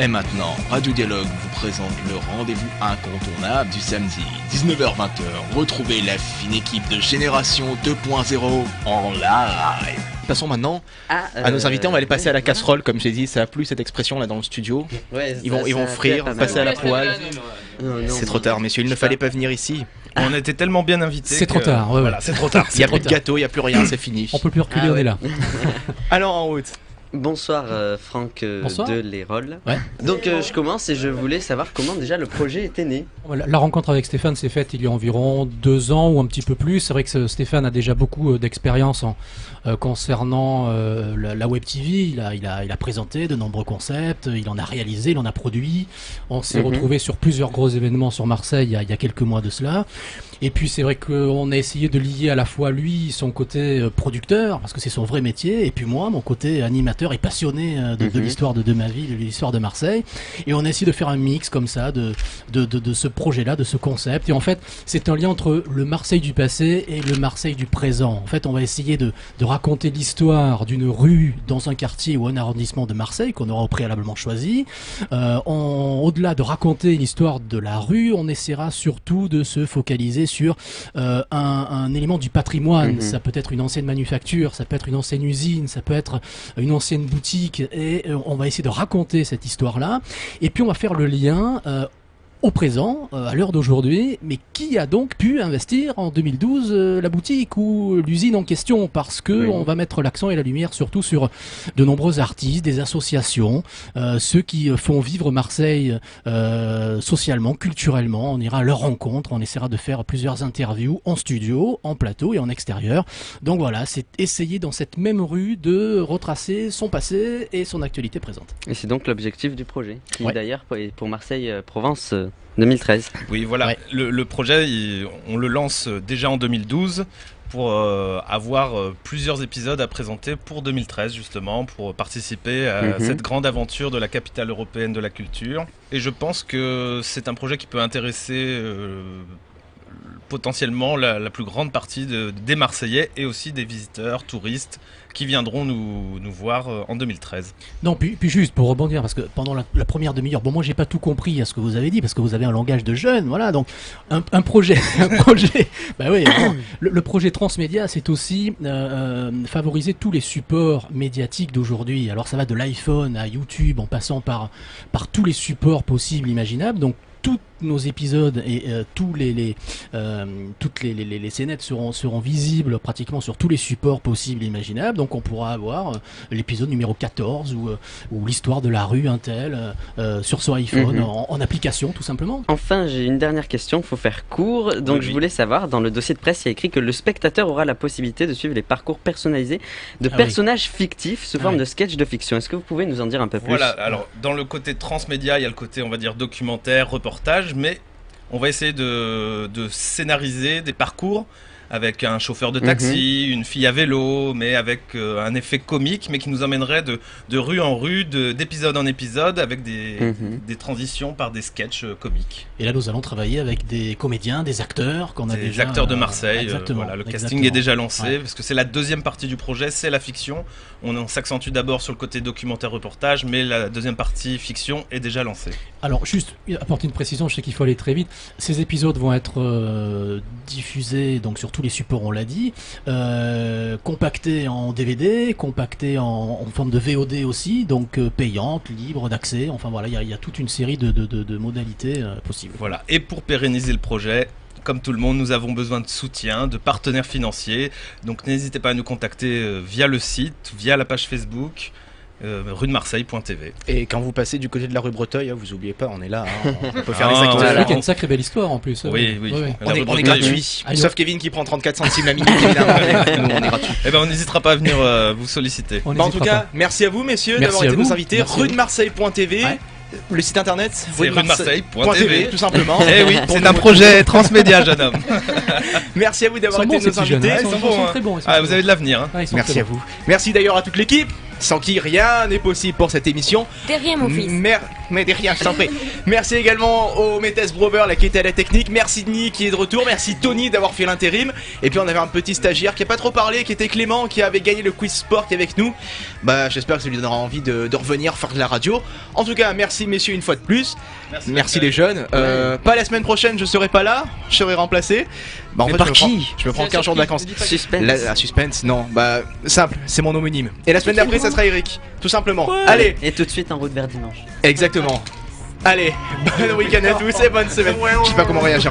Et maintenant, Radio Dialogue vous présente le rendez-vous incontournable du samedi, 19h-20h. Retrouvez la fine équipe de Génération 2.0 en live. Passons maintenant à nos invités. On va aller passer à la casserole, comme j'ai dit. Ça a plu cette expression là dans le studio. Ouais, ils vont frire, passer à la poêle. C'est trop tard, messieurs. Il ne fallait pas venir ici. On était tellement bien invités. C'est trop tard. Ouais, voilà, c'est trop tard. Il n'y a plus de gâteau, il n'y a plus rien, c'est fini. On peut plus reculer, on est là. Alors en route. Bonsoir Franck Bonsoir. de l'Hérault. Ouais. Donc je commence et je voulais savoir comment déjà le projet était né. La rencontre avec Stéphane s'est faite il y a environ 2 ans ou un petit peu plus. C'est vrai que Stéphane a déjà beaucoup d'expérience concernant la Web TV. Il a présenté de nombreux concepts, il en a réalisé, il en a produit. On s'est retrouvé sur plusieurs gros événements sur Marseille il y a quelques mois de cela. Et puis c'est vrai qu'on a essayé de lier à la fois lui, son côté producteur, parce que c'est son vrai métier, et puis moi, mon côté animateur et passionné de l'histoire de ma vie, de l'histoire de Marseille. Et on a essayé de faire un mix comme ça de ce projet-là, de ce concept. Et en fait, c'est un lien entre le Marseille du passé et le Marseille du présent. En fait, on va essayer de raconter l'histoire d'une rue dans un quartier ou un arrondissement de Marseille qu'on aura préalablement choisi. Au-delà de raconter l'histoire de la rue, on essaiera surtout de se focaliser sur un élément du patrimoine. Ça peut être une ancienne manufacture, ça peut être une ancienne usine, ça peut être une ancienne boutique, et on va essayer de raconter cette histoire-là. Et puis on va faire le lien au présent, à l'heure d'aujourd'hui, mais qui a donc pu investir en 2012 la boutique ou l'usine en question, parce que on va mettre l'accent et la lumière surtout sur de nombreux artistes, des associations, ceux qui font vivre Marseille socialement, culturellement. On ira à leur rencontre, on essaiera de faire plusieurs interviews en studio, en plateau et en extérieur. Donc voilà, c'est essayer dans cette même rue de retracer son passé et son actualité présente. Et c'est donc l'objectif du projet, qui d'ailleurs pour Marseille Provence 2013. Oui, voilà. Ouais. Le projet, on le lance déjà en 2012 pour avoir plusieurs épisodes à présenter pour 2013, justement, pour participer à cette grande aventure de la capitale européenne de la culture. Et je pense que c'est un projet qui peut intéresser potentiellement la plus grande partie des Marseillais et aussi des visiteurs, touristes qui viendront nous voir en 2013. Non, puis juste pour rebondir, parce que pendant la première demi-heure, bon, moi j'ai pas tout compris à ce que vous avez dit, parce que vous avez un langage de jeune, voilà, donc un projet, bah oui, le projet transmédia, c'est aussi favoriser tous les supports médiatiques d'aujourd'hui. Alors ça va de l'iPhone à YouTube, en passant par tous les supports possibles, imaginables, donc tous nos épisodes et toutes les scénettes seront visibles pratiquement sur tous les supports possibles et imaginables. Donc on pourra avoir l'épisode numéro 14 ou l'histoire de la rue Intel sur son iPhone en application tout simplement. Enfin, j'ai une dernière question, il faut faire court. Donc je voulais savoir, dans le dossier de presse, il y a écrit que le spectateur aura la possibilité de suivre les parcours personnalisés de personnages fictifs sous forme de sketch de fiction. Est-ce que vous pouvez nous en dire un peu plus? Voilà, alors dans le côté transmédia, il y a le côté, on va dire, documentaire, reportage, mais on va essayer de scénariser des parcours avec un chauffeur de taxi, une fille à vélo, mais avec un effet comique, mais qui nous emmènerait de rue en rue, d'épisode en épisode, avec des transitions par des sketchs comiques. Et là, nous allons travailler avec des comédiens, des acteurs qu'on a déjà... Des acteurs de Marseille, voilà, le casting est déjà lancé, parce que c'est la deuxième partie du projet, c'est la fiction. On s'accentue d'abord sur le côté documentaire-reportage, mais la deuxième partie fiction est déjà lancée. Alors, juste apporter une précision, je sais qu'il faut aller très vite. Ces épisodes vont être diffusés donc sur tous les supports, on l'a dit, compactés en DVD, compactés en forme de VOD aussi, donc payante, libre d'accès. Enfin voilà, il y a toute une série de modalités possibles. Voilà. Et pour pérenniser le projet, comme tout le monde, nous avons besoin de soutien, de partenaires financiers. Donc n'hésitez pas à nous contacter via le site, via la page Facebook. Rue de Marseille.tv. Et quand vous passez du côté de la rue Breteuil, vous oubliez pas, on est là, on peut faire Ah, les actes. C'est vrai qu'il y a une sacrée belle histoire en plus. Oui. On est gratuit, oui. sauf Kevin qui prend 34 centimes la minute, évidemment. Nous, on est gratuit. Eh ben, on n'hésitera pas à venir vous solliciter. En tout cas, merci à vous, messieurs, Merci d'avoir à été vous. nos invités. Merci Rue à de vous. Marseille.tv. Ouais. Le site internet, C'est rue de Marseille.tv, tout simplement. Eh oui, Pour c'est nous- un projet transmédia, jeune homme. Merci à vous Ils d'avoir sont été bons ces nos petits jeunes, invités. hein. Ils sont Ils bons, sont hein. très bons. Ah, vous avez de l'avenir. Hein. Ah, ils sont Merci très à vous. Merci d'ailleurs à toute l'équipe. sans qui rien n'est possible pour cette émission. De rien, mon fils. Mais de rien, je t'en prie. Merci également au Métès Brover, là, qui était à la technique. Merci Denis qui est de retour. Merci Tony d'avoir fait l'intérim. Et puis on avait un petit stagiaire qui a pas trop parlé, qui était Clément, qui avait gagné le quiz sport qui est avec nous. Bah, j'espère que ça lui donnera envie de revenir faire de la radio. En tout cas, merci messieurs une fois de plus. Merci les jeunes. Pas la semaine prochaine, je serai pas là. Je serai remplacé. Bah, en fait, par qui? Je me prends 15 jours de vacances. Suspense. La suspense, non. Bah, simple, c'est mon homonyme. Et la semaine d'après, ça sera Eric. Tout simplement. Allez. Et tout de suite en route vers dimanche. Exactement. Allez, bon week-end à tous et bonne semaine. Je sais pas comment réagir.